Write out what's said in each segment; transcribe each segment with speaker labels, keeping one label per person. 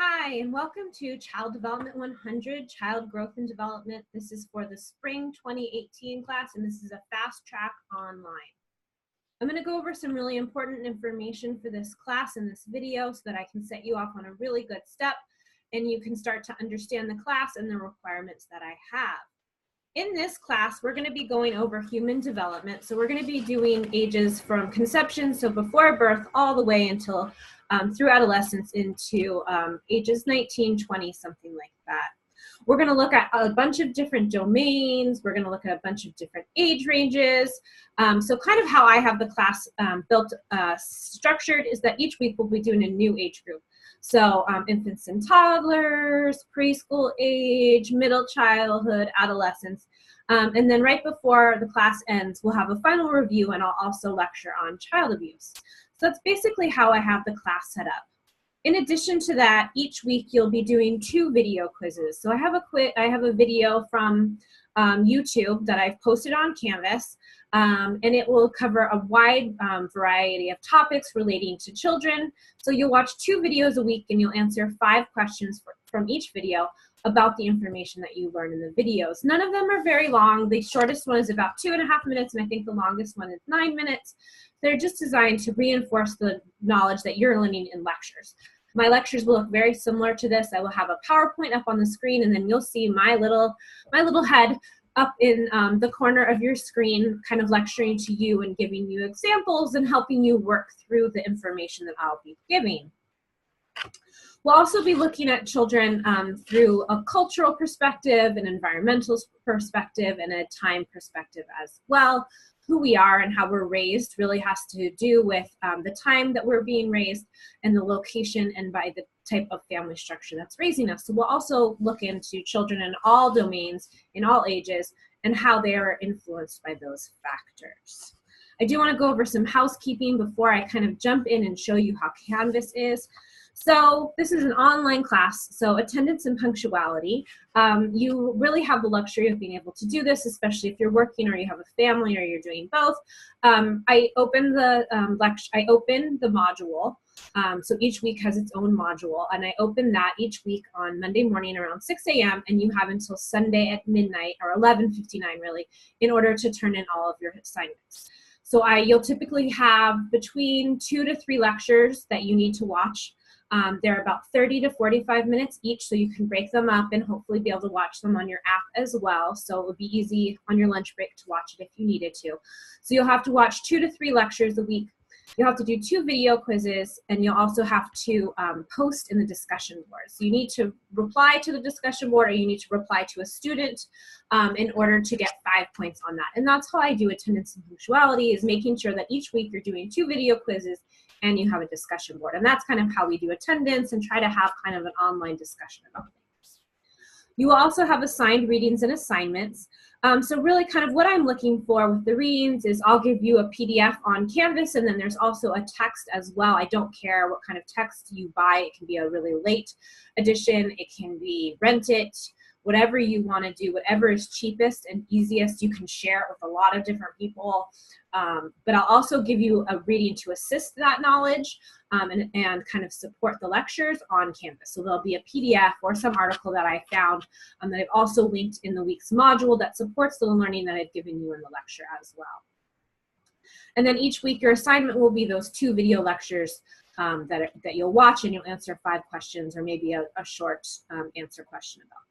Speaker 1: Hi, and welcome to Child Development 100, Child Growth and Development. This is for the Spring 2018 class, and this is a fast track online. I'm going to go over some really important information for this class in this video so that I can set you off on a really good step, and you can start to understand the class and the requirements that I have. In this class, we're going to be going over human development. So we're going to be doing ages from conception, so before birth, all the way until through adolescence into ages 19, 20, something like that. We're going to look at a bunch of different domains. We're going to look at a bunch of different age ranges. So kind of how I have the class structured is that each week we'll be doing a new age group. So infants and toddlers, preschool age, middle childhood, adolescence. And then right before the class ends, we'll have a final review, and I'll also lecture on child abuse. So that's basically how I have the class set up. In addition to that, each week you'll be doing 2 video quizzes. So I have a video from YouTube that I've posted on Canvas, and it will cover a wide variety of topics relating to children. So you'll watch 2 videos a week, and you'll answer 5 questions from each video about the information that you learn in the videos. None of them are very long. The shortest one is about 2.5 minutes, and I think the longest one is 9 minutes. They're just designed to reinforce the knowledge that you're learning in lectures. My lectures will look very similar to this. I will have a PowerPoint up on the screen, and then you'll see my little head up in the corner of your screen, kind of lecturing to you and giving you examples and helping you work through the information that I'll be giving. We'll also be looking at children through a cultural perspective, an environmental perspective, and a time perspective as well. Who we are and how we're raised really has to do with the time that we're being raised and the location and by the type of family structure that's raising us. So we'll also look into children in all domains, in all ages, and how they are influenced by those factors. I do want to go over some housekeeping before I kind of jump in and show you how Canvas is. So this is an online class, so attendance and punctuality. You really have the luxury of being able to do this, especially if you're working or you have a family or you're doing both. I open the module, so each week has its own module, and I open that each week on Monday morning around 6 a.m., and you have until Sunday at midnight, or 11:59 really, in order to turn in all of your assignments. So you'll typically have between 2 to 3 lectures that you need to watch. They're about 30 to 45 minutes each, so you can break them up and hopefully be able to watch them on your app as well. So it would be easy on your lunch break to watch it if you needed to. So you'll have to watch 2 to 3 lectures a week. You'll have to do 2 video quizzes, and you'll also have to post in the discussion board. So you need to reply to the discussion board, or you need to reply to a student in order to get 5 points on that. And that's how I do attendance and punctuality, is making sure that each week you're doing 2 video quizzes and you have a discussion board. And that's kind of how we do attendance and try to have kind of an online discussion about things. You will also have assigned readings and assignments. So really kind of what I'm looking for with the readings is I'll give you a PDF on Canvas, and then there's also a text as well. I don't care what kind of text you buy. It can be a really late edition. It can be rent it. Whatever you want to do, whatever is cheapest and easiest, you can share it with a lot of different people. But I'll also give you a reading to assist that knowledge and kind of support the lectures on Canvas. So there'll be a PDF or some article that I found that I've also linked in the week's module that supports the learning that I've given you in the lecture as well. And then each week your assignment will be those 2 video lectures that you'll watch, and you'll answer 5 questions or maybe a short answer question about that.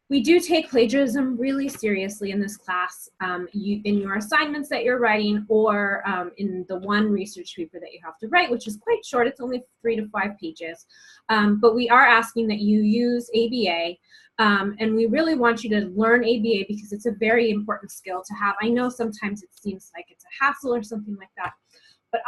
Speaker 1: We do take plagiarism really seriously in this class, in your assignments that you're writing, or in the one research paper that you have to write, which is quite short. It's only 3 to 5 pages. But we are asking that you use ABA, and we really want you to learn ABA because it's a very important skill to have. I know sometimes it seems like it's a hassle or something like that. But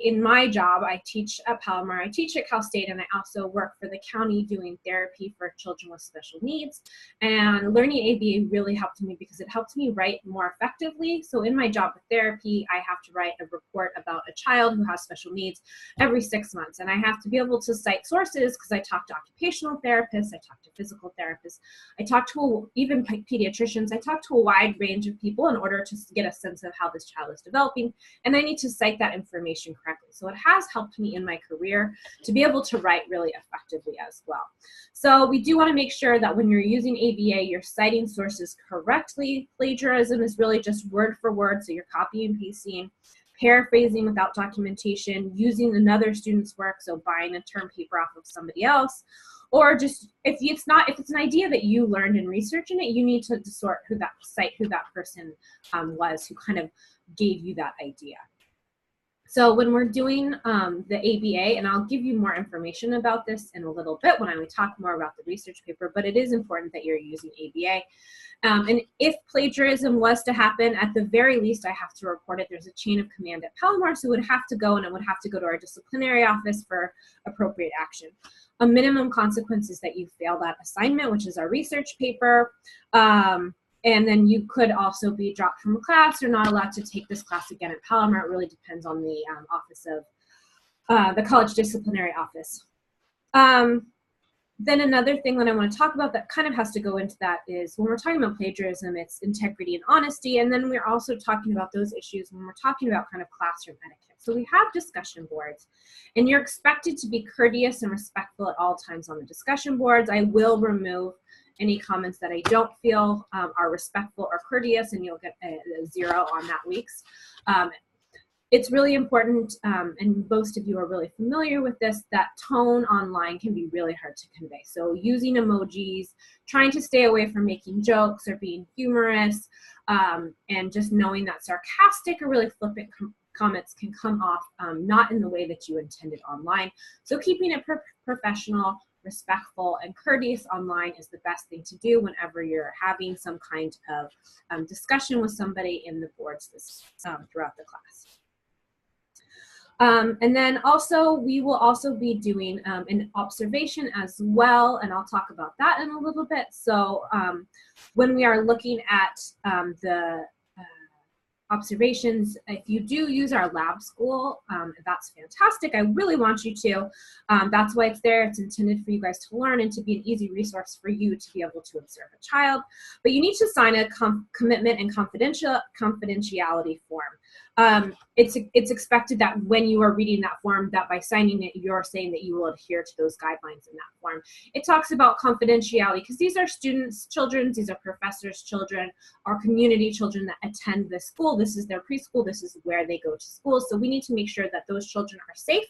Speaker 1: in my job, I teach at Palomar, I teach at Cal State, and I also work for the county doing therapy for children with special needs. And learning ABA really helped me because it helped me write more effectively. So in my job with therapy, I have to write a report about a child who has special needs every 6 months. And I have to be able to cite sources because I talk to occupational therapists, I talk to physical therapists, I talk to even pediatricians, I talk to a wide range of people in order to get a sense of how this child is developing. And I need to cite that information information correctly. So it has helped me in my career to be able to write really effectively as well. So we do want to make sure that when you're using ABA, you're citing sources correctly. Plagiarism is really just word for word, so you're copying and pasting, paraphrasing without documentation, using another student's work, so buying a term paper off of somebody else, or just if it's an idea that you learned in researching it, you need to cite who that person was who kind of gave you that idea. So when we're doing the ABA, and I'll give you more information about this in a little bit when I talk more about the research paper, but it is important that you're using ABA. And if plagiarism was to happen, at the very least, I have to report it. There's a chain of command at Palomar, so it would have to go, and it would have to go to our disciplinary office for appropriate action. A minimum consequence is that you fail that assignment, which is our research paper. And then you could also be dropped from a class or not allowed to take this class again at Palomar. It really depends on the office of the college disciplinary office. Then another thing that I want to talk about that kind of has to go into that is when we're talking about plagiarism, it's integrity and honesty. And then we're also talking about those issues when we're talking about kind of classroom etiquette. So we have discussion boards, and you're expected to be courteous and respectful at all times on the discussion boards. I will remove any comments that I don't feel are respectful or courteous, and you'll get a 0 on that week's. It's really important, and most of you are really familiar with this, that tone online can be really hard to convey. So using emojis, trying to stay away from making jokes or being humorous, and just knowing that sarcastic or really flippant comments can come off not in the way that you intended online. So keeping it professional, respectful, and courteous online is the best thing to do whenever you're having some kind of discussion with somebody in the boards throughout the class. And then also, we will also be doing an observation as well, and I'll talk about that in a little bit. So when we are looking at the observations, if you do use our lab school, that's fantastic. I really want you to. That's why it's there. It's intended for you guys to learn and to be an easy resource for you to be able to observe a child. But you need to sign a commitment and confidentiality form. It's expected that when you are reading that form, that by signing it, you're saying that you will adhere to those guidelines in that form. It talks about confidentiality because these are students' children, these are professors' children, our community children that attend this school. This is their preschool, this is where they go to school. So we need to make sure that those children are safe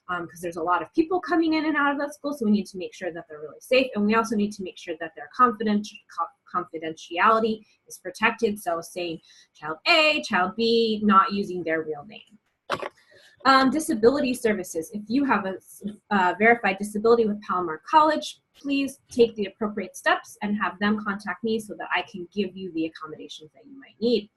Speaker 1: because there's a lot of people coming in and out of that school. So we need to make sure that they're really safe. And we also need to make sure that their confidentiality is protected. So saying child A, child B, not using their real name. Disability services. If you have a verified disability with Palomar College, please take the appropriate steps and have them contact me so that I can give you the accommodations that you might need.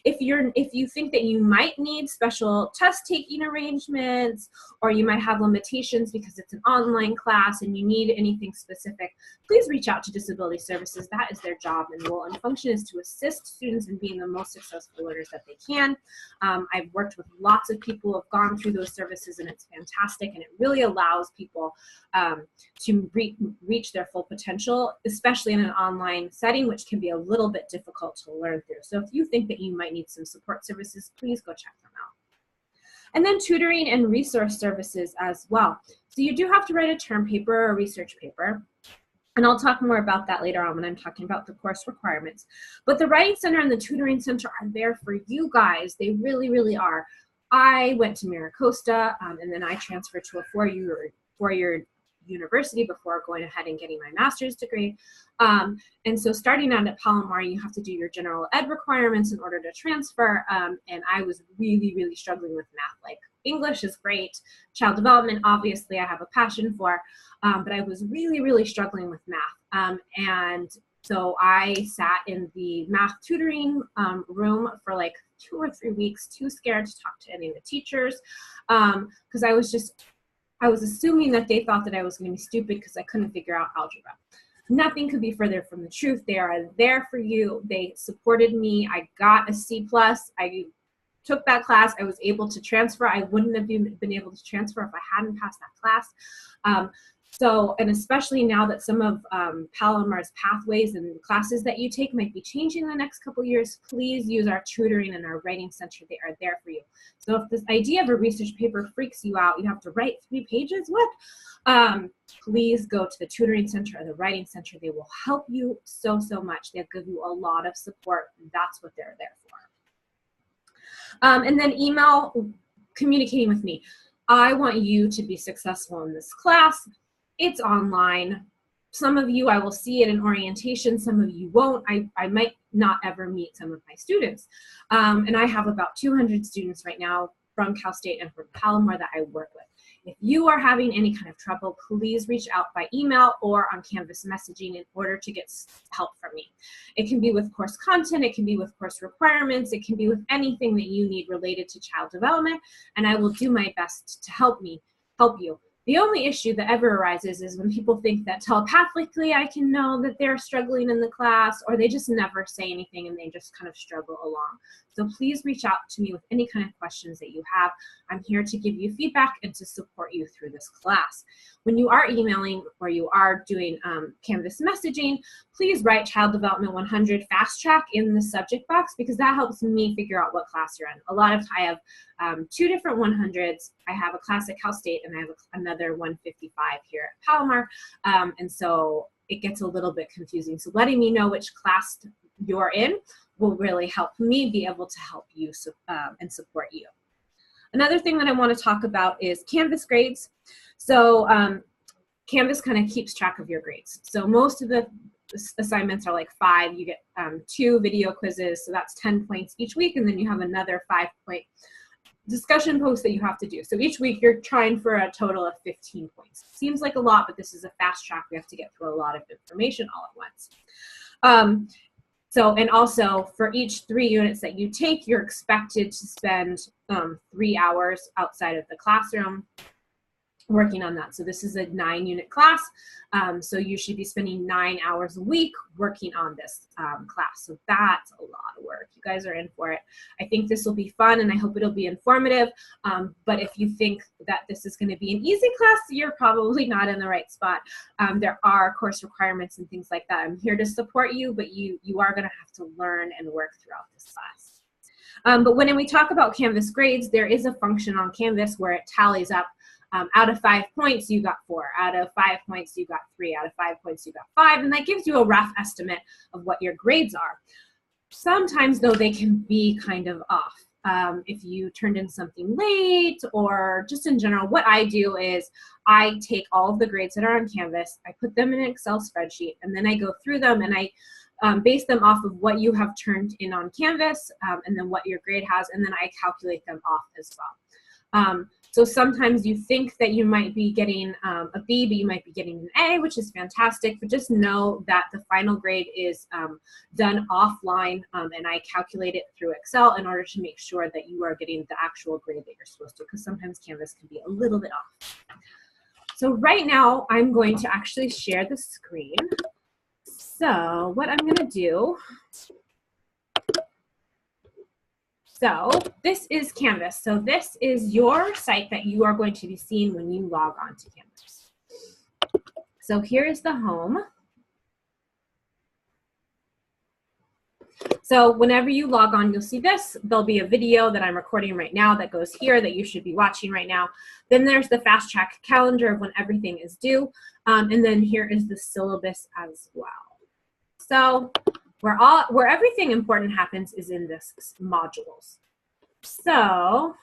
Speaker 1: If you think that you might need special test taking arrangements, or you might have limitations because it's an online class and you need anything specific, please reach out to Disability Services. That is their job and role and function, is to assist students in being the most successful learners that they can. I've worked with lots of people who have gone through those services, and it's fantastic, and it really allows people to reach their full potential, especially in an online setting, which can be a little bit difficult to learn through. So if you think that you might need some support services, please go check them out. And then tutoring and resource services as well. So you do have to write a term paper or a research paper, and I'll talk more about that later on when I'm talking about the course requirements. But the Writing Center and the Tutoring Center are there for you guys. They really, really are. I went to MiraCosta, and then I transferred to a four-year university before going ahead and getting my master's degree. And so starting out at Palomar, you have to do your general ed requirements in order to transfer. And I was really, really struggling with math. Like, English is great. Child development, obviously, I have a passion for. But I was really, really struggling with math. And so I sat in the math tutoring room for like 2 or 3 weeks, too scared to talk to any of the teachers, because I was assuming that they thought that I was going to be stupid because I couldn't figure out algebra. Nothing could be further from the truth. They are there for you. They supported me. I got a C+. I took that class. I was able to transfer. I wouldn't have been able to transfer if I hadn't passed that class. So, and especially now that some of Palomar's pathways and classes that you take might be changing in the next couple years, please use our tutoring and our writing center. They are there for you. So if this idea of a research paper freaks you out, you have to write 3 pages, what? Please go to the tutoring center or the writing center. They will help you so much. They'll give you a lot of support. That's what they're there for. And then email, communicating with me. I want you to be successful in this class. It's online. Some of you I will see at an orientation, some of you won't. I might not ever meet some of my students. And I have about 200 students right now from Cal State and from Palomar that I work with. If you are having any kind of trouble, please reach out by email or on Canvas messaging in order to get help from me. It can be with course content, it can be with course requirements, it can be with anything that you need related to child development, and I will do my best to help you. The only issue that ever arises is when people think that telepathically I can know that they're struggling in the class, or they just never say anything and they just kind of struggle along. So please reach out to me with any kind of questions that you have. I'm here to give you feedback and to support you through this class. When you are emailing or you are doing Canvas messaging, please write Child Development 100 Fast Track in the subject box, because that helps me figure out what class you're in. A lot of I have 2 different 100s. I have a class at Cal State and I have another 155 here at Palomar. And so it gets a little bit confusing. So letting me know which class you're in will really help me be able to help you and support you. Another thing that I want to talk about is Canvas grades. So Canvas kind of keeps track of your grades. So most of the assignments are like 5. You get 2 video quizzes, so that's 10 points each week, and then you have another 5-point discussion post that you have to do. So each week you're trying for a total of 15 points. Seems like a lot, but this is a fast track. We have to get through a lot of information all at once. So, and also for each 3 units that you take, you're expected to spend 3 hours outside of the classroom working on that. So this is a 9-unit class. So you should be spending 9 hours a week working on this class. So that's a lot of work. You guys are in for it. I think this will be fun and I hope it'll be informative. But if you think that this is going to be an easy class, you're probably not in the right spot. There are course requirements and things like that. I'm here to support you, but you are going to have to learn and work throughout this class. But when we talk about Canvas grades, there is a function on Canvas where it tallies up. Out of 5 points, you got 4. Out of 5 points, you got 3. Out of 5 points, you got 5. And that gives you a rough estimate of what your grades are. Sometimes, though, they can be kind of off. If you turned in something late or just in general, what I do is I take all of the grades that are on Canvas, I put them in an Excel spreadsheet, and then I go through them and I base them off of what you have turned in on Canvas and then what your grade has, and then I calculate them off as well. So sometimes you think that you might be getting a B, but you might be getting an A, which is fantastic. But just know that the final grade is done offline, and I calculate it through Excel in order to make sure that you are getting the actual grade that you're supposed to, because sometimes Canvas can be a little bit off. So right now, I'm going to actually share the screen. So what I'm going to do, so this is Canvas. So this is your site that you are going to be seeing when you log on to Canvas. So here is the home. So whenever you log on, you'll see this. There'll be a video that I'm recording right now that goes here that you should be watching right now. Then there's the fast track calendar of when everything is due. And then here is the syllabus as well. So where everything important happens is in this modules. So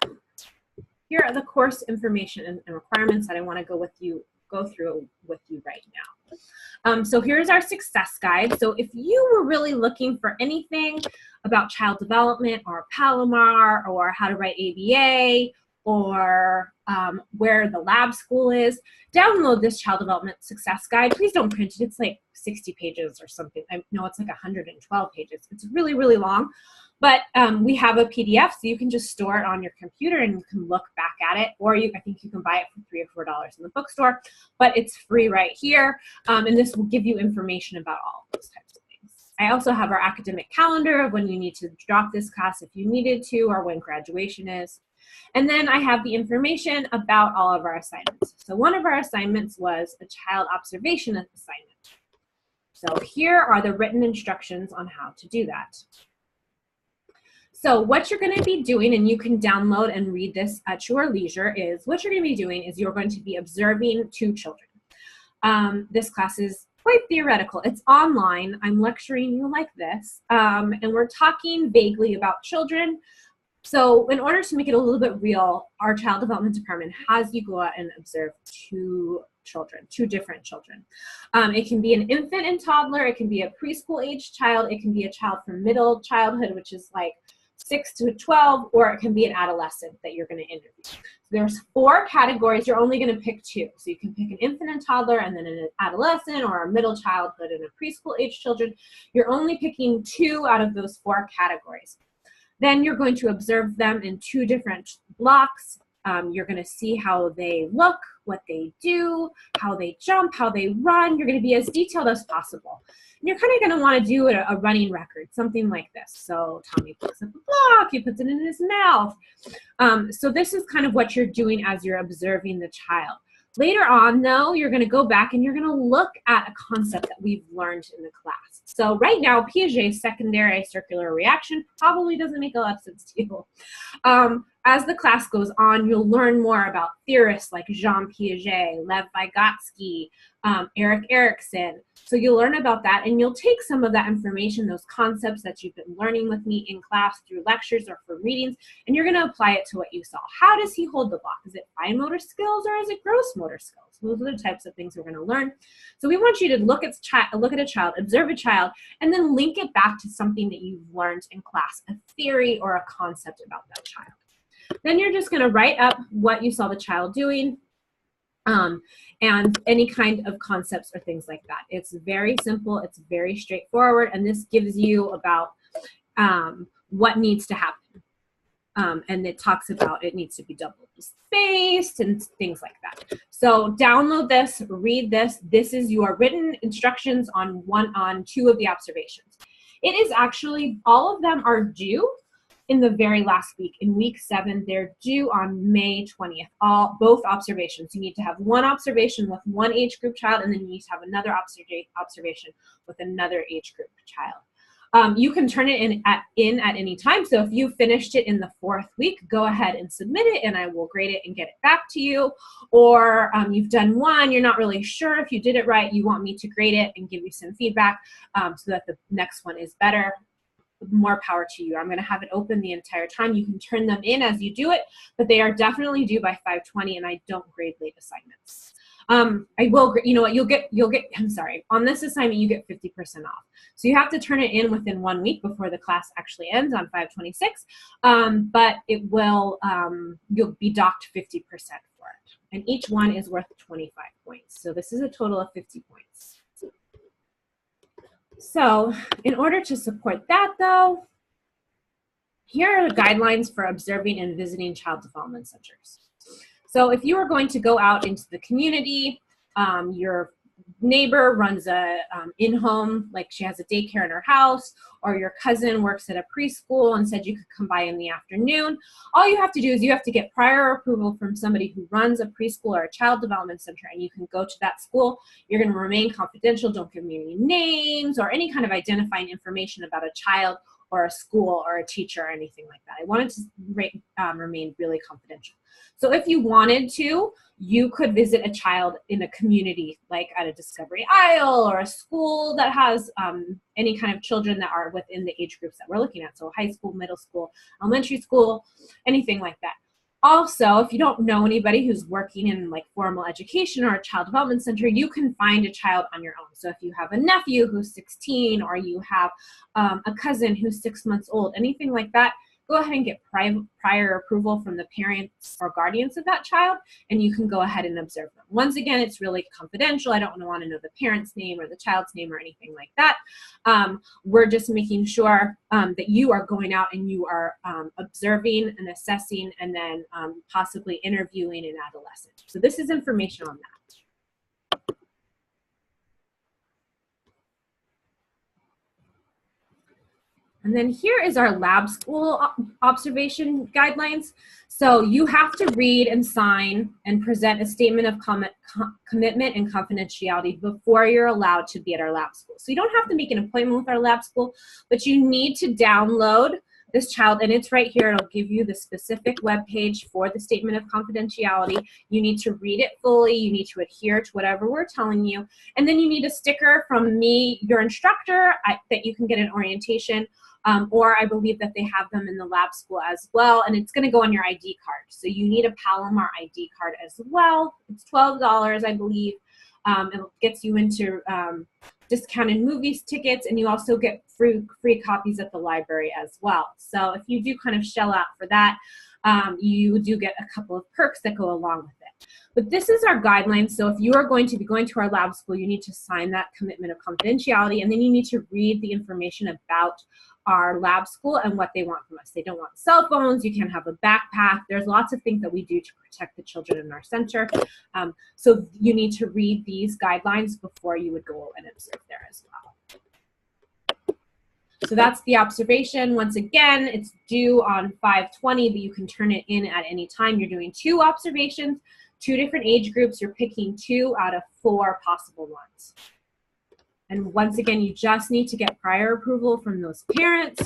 Speaker 1: here are the course information and requirements that I want to go through with you right now. So here's our success guide. So if you were really looking for anything about child development or Palomar or how to write ABA or where the lab school is, download this child development success guide. Please don't print it. It's like 60 pages or something. I know it's like 112 pages. It's really, really long. But we have a PDF, so you can just store it on your computer and you can look back at it. Or I think you can buy it for $3 or $4 in the bookstore. But it's free right here. And this will give you information about all those types of things. I also have our academic calendar of when you need to drop this class if you needed to, or when graduation is. And then I have the information about all of our assignments. So one of our assignments was a child observation assignment. So here are the written instructions on how to do that. So what you're going to be doing, and you can download and read this at your leisure, is what you're going to be doing is you're going to be observing 2 children. This class is quite theoretical. It's online. I'm lecturing you like this, and we're talking vaguely about children. So in order to make it a little bit real, our child development department has you go out and observe 2 children, 2 different children. It can be an infant and toddler. It can be a preschool age child. It can be a child from middle childhood, which is like 6 to 12, or it can be an adolescent that you're going to interview. So there's 4 categories. You're only going to pick 2. So you can pick an infant and toddler, and then an adolescent, or a middle childhood and a preschool age children. You're only picking 2 out of those 4 categories. Then you're going to observe them in 2 different blocks. You're going to see how they look, what they do, how they jump, how they run. You're going to be as detailed as possible. And you're kind of going to want to do a running record, something like this. So Tommy picks up a block, he puts it in his mouth. So this is kind of what you're doing as you're observing the child. Later on, though, you're going to go back and you're going to look at a concept that we've learned in the class. So right now, Piaget's secondary circular reaction probably doesn't make a lot of sense to you. As the class goes on, you'll learn more about theorists like Jean Piaget, Lev Vygotsky, Erik Erikson. So you'll learn about that, and you'll take some of that information, those concepts that you've been learning with me in class through lectures or from readings, and you're going to apply it to what you saw. How does he hold the block? Is it fine motor skills or is it gross motor skills? Those are the types of things we're going to learn. So we want you to look at a child, observe a child, and then link it back to something that you've learned in class, a theory or a concept about that child. Then you're just going to write up what you saw the child doing, and any kind of concepts or things like that. It's very simple, it's very straightforward, and this gives you about what needs to happen. And it talks about it needs to be double spaced and things like that. So download this, read this. This is your written instructions on 2 of the observations. It is actually, all of them are due in the very last week. In week 7, they're due on May 20th, both observations. You need to have 1 observation with 1 age group child, and then you need to have another observation with another age group child. You can turn it in at any time. So if you finished it in the 4th week, go ahead and submit it, and I will grade it and get it back to you. Or you've done 1, you're not really sure if you did it right, you want me to grade it and give you some feedback so that the next one is better. More power to you. I'm going to have it open the entire time. You can turn them in as you do it, but they are definitely due by 5/20, and I don't grade late assignments. I will, you know what, you'll get, I'm sorry, on this assignment, you get 50% off. So you have to turn it in within 1 week before the class actually ends on 5/26, but it will, you'll be docked 50% for it. And each one is worth 25 points. So this is a total of 50 points. So in order to support that, though, here are the guidelines for observing and visiting child development centers. So if you are going to go out into the community, your neighbor runs a in-home, like she has a daycare in her house, or your cousin works at a preschool and said you could come by in the afternoon, all you have to do is you have to get prior approval from somebody who runs a preschool or a child development center, and you can go to that school. You're going to remain confidential. Don't give me any names or any kind of identifying information about a child or a school or a teacher or anything like that. I wanted to remain really confidential. So if you wanted to, you could visit a child in a community, like at a Discovery Isle or a school that has any kind of children that are within the age groups that we're looking at. So high school, middle school, elementary school, anything like that. Also, if you don't know anybody who's working in like formal education or a child development center, you can find a child on your own. So if you have a nephew who's 16, or you have a cousin who's 6 months old, anything like that, go ahead and get prior approval from the parents or guardians of that child, and you can go ahead and observe them. Once again, it's really confidential. I don't want to know the parent's name or the child's name or anything like that. We're just making sure that you are going out and you are observing and assessing, and then possibly interviewing an adolescent. So this is information on that. And then here is our lab school observation guidelines. So you have to read and sign and present a statement of commitment and confidentiality before you're allowed to be at our lab school. So you don't have to make an appointment with our lab school, but you need to download this child, and it's right here. It'll give you the specific web page for the statement of confidentiality. You need to read it fully. You need to adhere to whatever we're telling you. And then you need a sticker from me, your instructor, that you can get an orientation. Or I believe that they have them in the lab school as well, and it's going to go on your ID card. So you need a Palomar ID card as well. It's $12, I believe. It gets you into discounted movies tickets, and you also get free copies at the library as well. So if you do kind of shell out for that, you do get a couple of perks that go along with it. But this is our guidelines. So if you are going to be going to our lab school, you need to sign that commitment of confidentiality, and then you need to read the information about our lab school and what they want from us. They don't want cell phones. You can't have a backpack. There's lots of things that we do to protect the children in our center. So you need to read these guidelines before you would go and observe there as well. So that's the observation. Once again, it's due on 5/20, but you can turn it in at any time. You're doing 2 observations, 2 different age groups. You're picking 2 out of 4 possible ones. And once again, you just need to get prior approval from those parents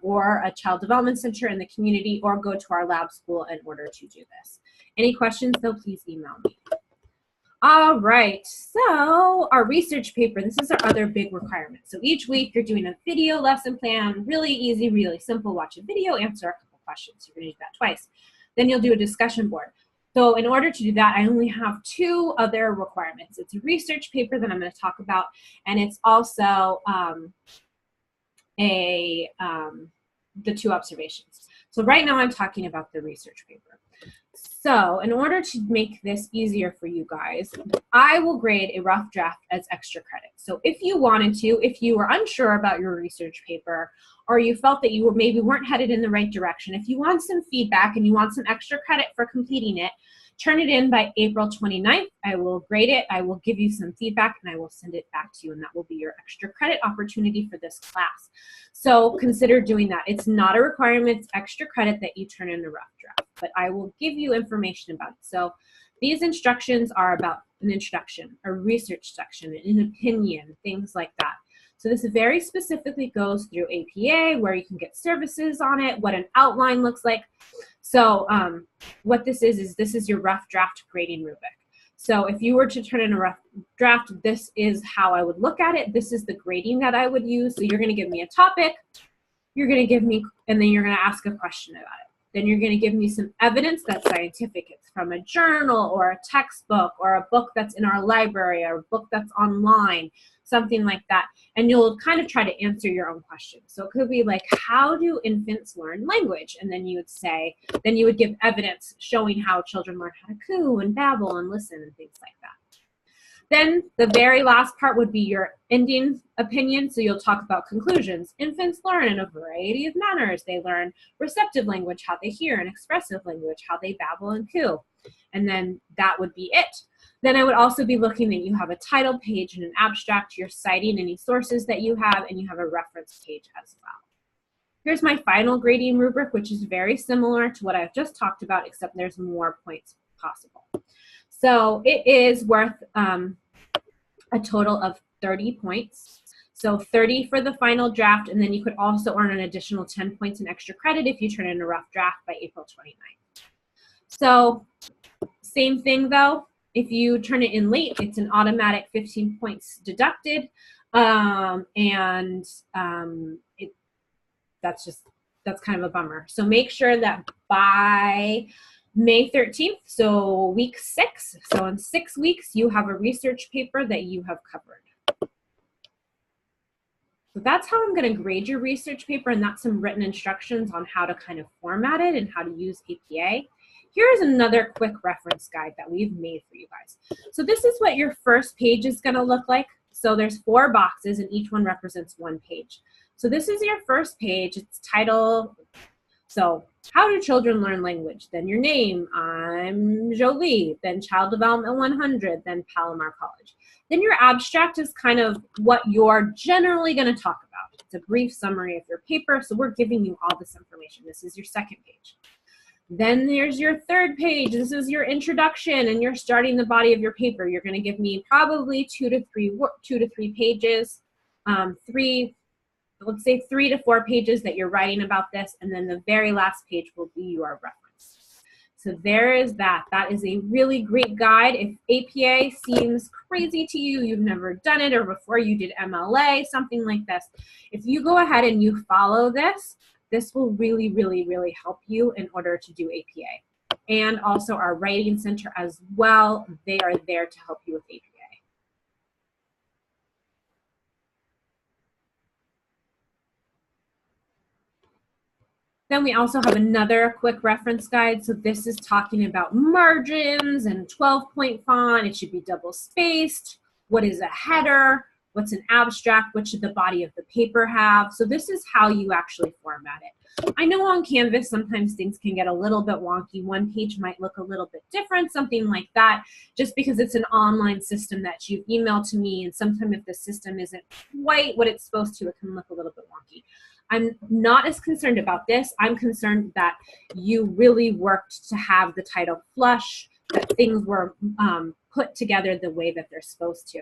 Speaker 1: or a child development center in the community, or go to our lab school in order to do this. Any questions, though, please email me. All right, so our research paper, this is our other big requirement. So each week you're doing a video lesson plan, really easy, really simple. Watch a video, answer a couple questions. You're gonna do that twice. Then you'll do a discussion board. So in order to do that, I only have 2 other requirements. It's a research paper that I'm going to talk about, and it's also the 2 observations. So right now I'm talking about the research paper. So in order to make this easier for you guys, I will grade a rough draft as extra credit. So if you wanted to, if you were unsure about your research paper, or you felt that you maybe weren't headed in the right direction, if you want some feedback and you want some extra credit for completing it, turn it in by April 29th. I will grade it, I will give you some feedback, and I will send it back to you, and that will be your extra credit opportunity for this class. So consider doing that. It's not a requirement, it's extra credit that you turn in a rough draft, but I will give you information about it. So these instructions are about an introduction, a research section, an opinion, things like that. So this very specifically goes through APA, where you can get services on it, what an outline looks like. So what this is this is your rough draft grading rubric. So if you were to turn in a rough draft, this is how I would look at it. This is the grading that I would use. So you're going to give me a topic, you're going to give me, and then you're going to ask a question about it. Then you're going to give me some evidence that's scientific. It's from a journal or a textbook or a book that's in our library or a book that's online, something like that. And you'll kind of try to answer your own question. So it could be like, how do infants learn language? And then you would say, then you would give evidence showing how children learn how to coo and babble and listen and things like that. Then the very last part would be your ending opinion. So you'll talk about conclusions. Infants learn in a variety of manners. They learn receptive language, how they hear, and expressive language, how they babble and coo. And then that would be it. Then I would also be looking that you have a title page and an abstract. You're citing any sources that you have, and you have a reference page as well. Here's my final grading rubric, which is very similar to what I've just talked about, except there's more points possible. So it is worth a total of 30 points. So 30 for the final draft, and then you could also earn an additional 10 points in extra credit if you turn in a rough draft by April 29th. So same thing though, if you turn it in late, it's an automatic 15 points deducted, that's kind of a bummer. So make sure that by May 13th, so week 6, so in 6 weeks, you have a research paper that you have covered. So that's how I'm going to grade your research paper, and that's some written instructions on how to kind of format it and how to use APA. Here's another quick reference guide that we've made for you guys. So this is what your first page is going to look like. So there's 4 boxes, and each one represents 1 page. So this is your first page. It's title. So how do children learn language? Then your name, I'm Jolie, then Child Development 100, then Palomar College. Then your abstract is kind of what you're generally going to talk about. It's a brief summary of your paper. So we're giving you all this information. This is your second page. Then there's your third page. This is your introduction, and you're starting the body of your paper. You're going to give me probably two to three pages, let's say 3 to 4 pages that you're writing about this, and then the very last page will be your reference. So there is that. That is a really great guide. If APA seems crazy to you, you've never done it, or before you did MLA, something like this, if you go ahead and you follow this, this will really, really, really help you in order to do APA. And also our Writing Center as well. They are there to help you with APA. Then we also have another quick reference guide. So this is talking about margins and 12-point font. It should be double spaced. What is a header? What's an abstract? What should the body of the paper have? So this is how you actually format it. I know on Canvas sometimes things can get a little bit wonky. One page might look a little bit different, something like that, just because it's an online system that you've emailed to me, and sometimes if the system isn't quite what it's supposed to, it can look a little bit wonky. I'm not as concerned about this. I'm concerned that you really worked to have the title flush, that things were put together the way that they're supposed to.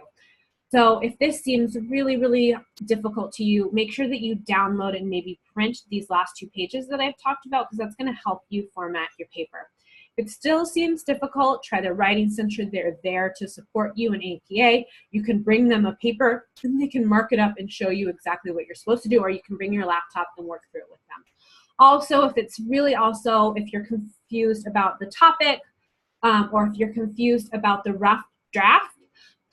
Speaker 1: So if this seems really, really difficult to you, make sure that you download and maybe print these last 2 pages that I've talked about, because that's going to help you format your paper. If it still seems difficult, try the Writing Center. They're there to support you in APA. You can bring them a paper and they can mark it up and show you exactly what you're supposed to do, or you can bring your laptop and work through it with them. Also, if it's really if you're confused about the topic, or if you're confused about the rough draft,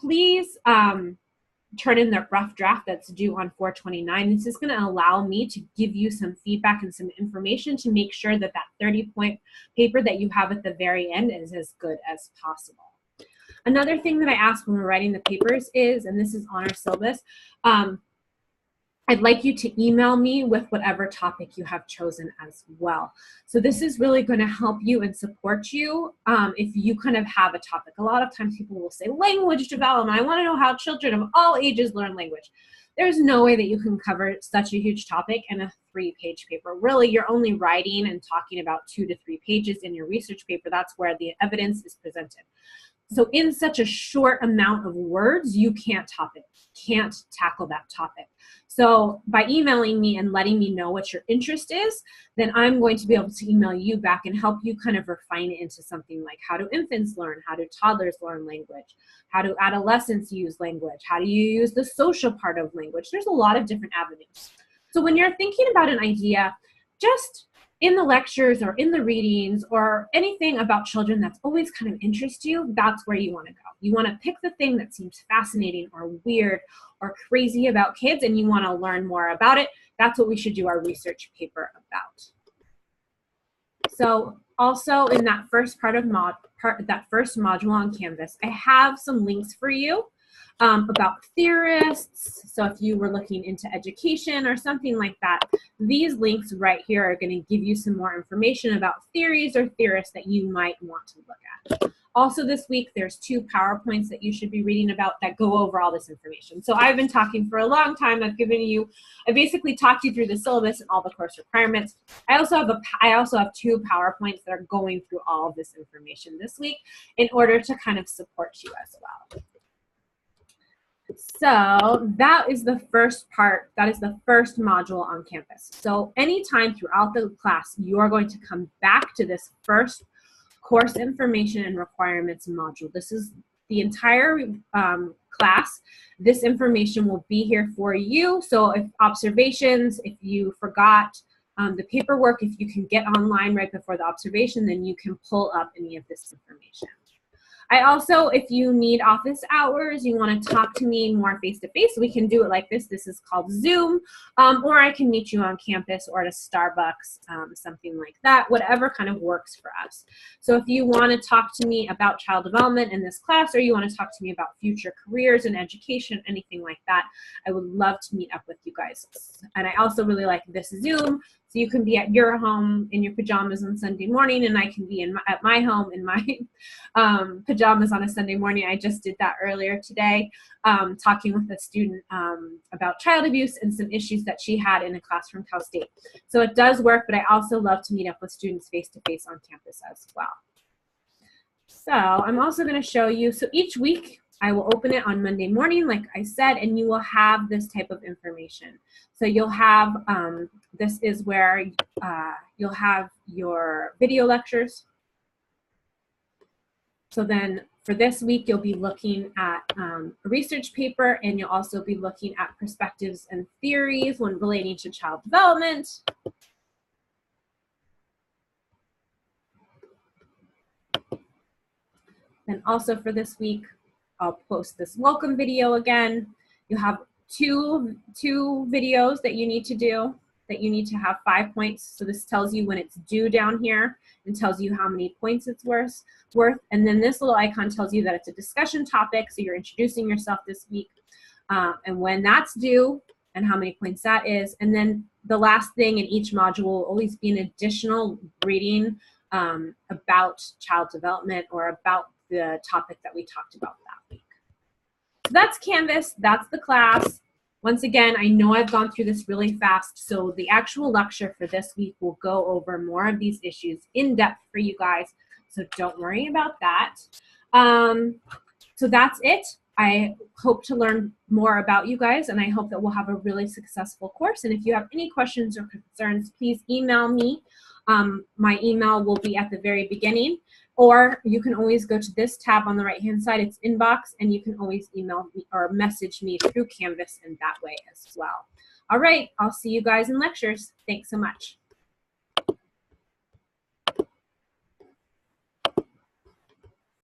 Speaker 1: please turn in the rough draft that's due on 4/29. This is going to allow me to give you some feedback and some information to make sure that that 30-point paper that you have at the very end is as good as possible. Another thing that I ask when we're writing the papers is, and this is on our syllabus, I'd like you to email me with whatever topic you have chosen as well. So this is really going to help you and support you if you kind of have a topic. A lot of times people will say language development. I want to know how children of all ages learn language. There's no way that you can cover such a huge topic in a 3-page paper. Really, you're only writing and talking about 2 to 3 pages in your research paper. That's where the evidence is presented. So in such a short amount of words, you can't tackle that topic. So by emailing me and letting me know what your interest is, then I'm going to be able to email you back and help you kind of refine it into something like how do infants learn, how do toddlers learn language, how do adolescents use language, how do you use the social part of language. There's a lot of different avenues. So when you're thinking about an idea, just in the lectures or in the readings or anything about children that's always kind of interests you, that's where you want to go. You want to pick the thing that seems fascinating or weird or crazy about kids, and you want to learn more about it. That's what we should do our research paper about. So also in that first that first module on Canvas, I have some links for you about theorists. So if you were looking into education or something like that, these links right here are going to give you some more information about theories or theorists that you might want to look at. Also this week, there's 2 PowerPoints that you should be reading about that go over all this information. So I've been talking for a long time. I basically talked you through the syllabus and all the course requirements. I also have 2 PowerPoints that are going through all of this information this week in order to kind of support you as well. So that is the first part, that is the first module on Canvas. So anytime throughout the class, you are going to come back to this first course information and requirements module. This is the entire class. This information will be here for you. So if observations, if you forgot the paperwork, if you can get online right before the observation, then you can pull up any of this information. I also, if you need office hours, you want to talk to me more face-to-face, we can do it like this. This is called Zoom, or I can meet you on campus or at a Starbucks, something like that, whatever kind of works for us. So if you want to talk to me about child development in this class, or you want to talk to me about future careers in education, anything like that, I would love to meet up with you guys. And I also really like this Zoom, So you can be at your home in your pajamas on Sunday morning, and I can be at my home in my pajamas on a Sunday morning. I just did that earlier today, talking with a student about child abuse and some issues that she had in a class from Cal State. So it does work, but I also love to meet up with students face-to-face on campus as well. So I'm also going to show you, so each week I will open it on Monday morning, like I said, and you will have this type of information. So you'll have, this is where you'll have your video lectures. So then for this week, you'll be looking at a research paper, and you'll also be looking at perspectives and theories when relating to child development. Then also for this week, I'll post this welcome video again. You have two videos that you need to do, that you need to have 5 points. So this tells you when it's due down here and tells you how many points it's worth. And then this little icon tells you that it's a discussion topic, so you're introducing yourself this week, and when that's due and how many points that is. And then the last thing in each module will always be an additional reading about child development or about the topic that we talked about that week. So that's Canvas, that's the class. Once again, I know I've gone through this really fast, so the actual lecture for this week will go over more of these issues in depth for you guys, so don't worry about that. So that's it. I hope to learn more about you guys, and I hope that we'll have a really successful course. And if you have any questions or concerns, please email me. My email will be at the very beginning, or you can always go to this tab on the right-hand side. It's inbox, and you can always email me or message me through Canvas in that way as well. All right, I'll see you guys in lectures. Thanks so much.